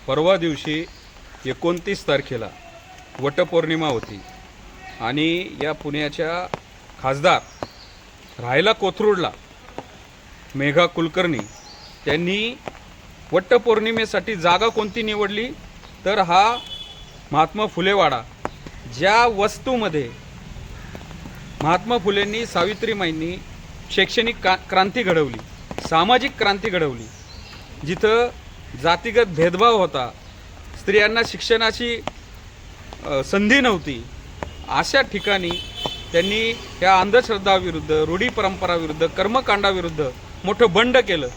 परवा दिवशी 29 तारखेला वटपौर्णिमा होती आणि या पुण्याच्या खासदार राहायला कोथरूडला मेघा कुलकर्णी त्यांनी वटपौर्णिमेसाठी जागा कोणती निवडली तर हा महात्मा फुले वाडा, ज्या वस्तूमध्ये महात्मा फुलेंनी सावित्रीमाईंनी शैक्षणिक क्रांती घडवली, सामाजिक क्रांती घडवली, जिथं जातीगत भेदभाव होता, स्त्रियांना शिक्षणाची संधी नव्हती, अशा ठिकाणी त्यांनी या अंधश्रद्धाविरुद्ध, रूढी परंपराविरुद्ध, कर्मकांडाविरुद्ध मोठं बंड केलं,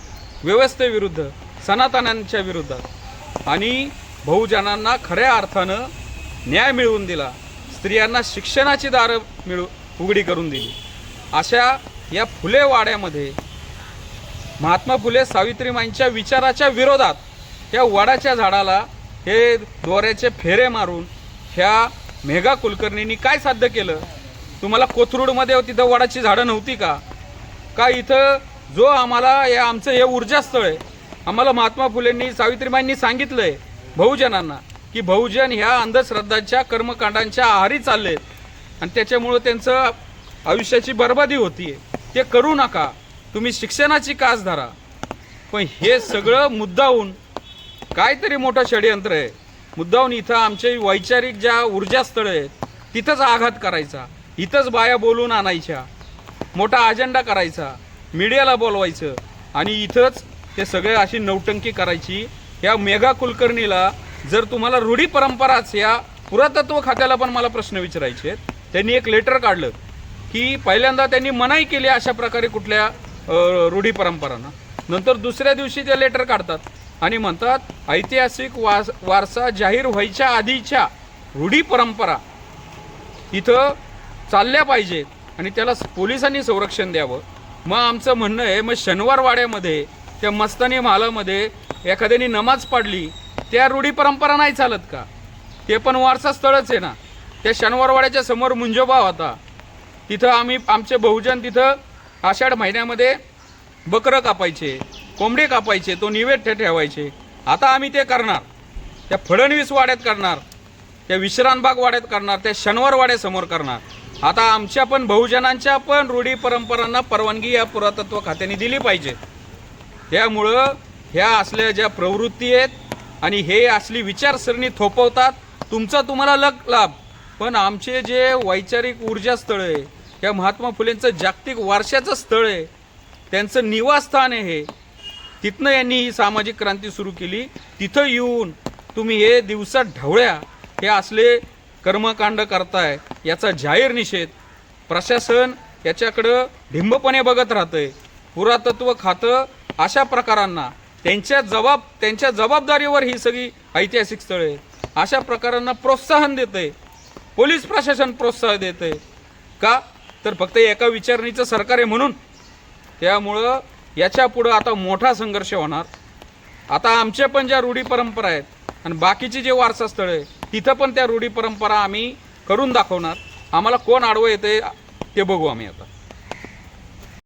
व्यवस्थेविरुद्ध, सनातनांच्या विरोधात, आणि बहुजनांना खऱ्या अर्थानं न्याय मिळवून दिला, स्त्रियांना शिक्षणाची दारं उघडी करून दिली. अशा या फुले वाड्यामध्ये महात्मा फुले सावित्रीमाईंच्या विचाराच्या विरोधात या वडाच्या झाडाला हे दोऱ्याचे फेरे मारून ह्या मेघा कुलकर्णींनी काय साध्य केलं? तुम्हाला कोथरूडमध्ये तिथं वडाची झाडं नव्हती का? का इथं जो आम्हाला या आमचं हे ऊर्जास्थळ आहे, आम्हाला महात्मा फुलेंनी सावित्रीमाईंनी सांगितलं आहे बहुजनांना की बहुजन ह्या अंधश्रद्धांच्या कर्मकांडांच्या आहारी चाललेत आणि त्याच्यामुळं त्यांचं आयुष्याची बर्बादी होतीये, ते करू नका, तुम्ही शिक्षणाची कास धरा. पण हे सगळं मुद्दाहून काहीतरी मोठं षडयंत्र आहे. मुद्दाहून इथं आमचे वैचारिक ज्या ऊर्जास्थळं आहेत तिथंच आघात करायचा, इथंच बाया बोलून आणायच्या, मोठा अजेंडा करायचा, मीडियाला बोलवायचं आणि इथंच ते सगळे अशी नौटंकी करायची. या मेघा कुलकर्णीला जर तुम्हाला रूढी परंपराच, या पुरातत्व खात्याला पण मला प्रश्न विचारायचे आहेत. त्यांनी एक लेटर काढलं की पहिल्यांदा त्यांनी मनाई केली अशा प्रकारे कुठल्या रूढी परंपरांना, नंतर दुसऱ्या दिवशी ते लेटर काढतात आणि म्हणतात ऐतिहासिक वारसा जाहीर व्हायच्या आधीच्या रूढी परंपरा इथं चालल्या पाहिजेत आणि त्याला पोलिसांनी संरक्षण द्यावं. मग आमचं म्हणणं आहे, मग शनिवार वाड्यामध्ये त्या मस्तानी महालामध्ये एखाद्याने नमाज पाडली, त्या रूढी परंपरा नाही चालत का? ते पण वारसा स्थळच आहे ना. त्या शनिवार वाड्याच्या समोर मुंजोबा होता, तिथं आमचे बहुजन तिथं आषाढ महिन्यामध्ये बकरं कापायचे, कोंबडे कापायचे, तो नैवेद्य ठेवायचे. आता आम्ही ते करणार, त्या फडणवीस वाड्यात करणार, त्या विश्रामबाग वाड्यात करणार, त्या शनिवार वाड्यासमोर करणार. आता आमच्या पण बहुजनांच्या पण रूढी परंपरांना परवानगी या पुरातत्व खात्याने दिली पाहिजे. त्यामुळं ह्या असल्या ज्या प्रवृत्ती आहेत आणि हे असली विचारसरणी थोपवतात, तुमचा तुम्हाला लाभ, पण आमचे जे वैचारिक ऊर्जास्थळ आहे, या महात्मा फुलेंचं जागतिक वारशाचं स्थळ आहे, त्यांचं निवासस्थान आहे, हे तिथनं यांनी ही सामाजिक क्रांती सुरू केली. तिथं येऊन तुम्ही हे दिवसात ढवळ्या हे असले कर्मकांड करताय, याचा जाहीर निषेध. प्रशासन याच्याकडं ढिंबपणे बघत राहतंय. पुरातत्व खातं अशा प्रकारांना त्यांच्या जबाबदारीवर ही सगळी ऐतिहासिक स्थळे आहेत, अशा प्रकारांना प्रोत्साहन देतंय. पोलीस प्रशासन प्रोत्साहन देतंय का? तर फक्त एका विचारणीचं सरकार आहे म्हणून. त्यामुळं याच्या पुढं आता मोठा संघर्ष होणार. आता आमच्या पण ज्या रूढी परंपरा आहेत आणि बाकीची जे वारसास्थळ आहे तिथं पण त्या रूढी परंपरा आम्ही करून दाखवणार. आम्हाला कोण आडवं येते ते बघू आम्ही आता.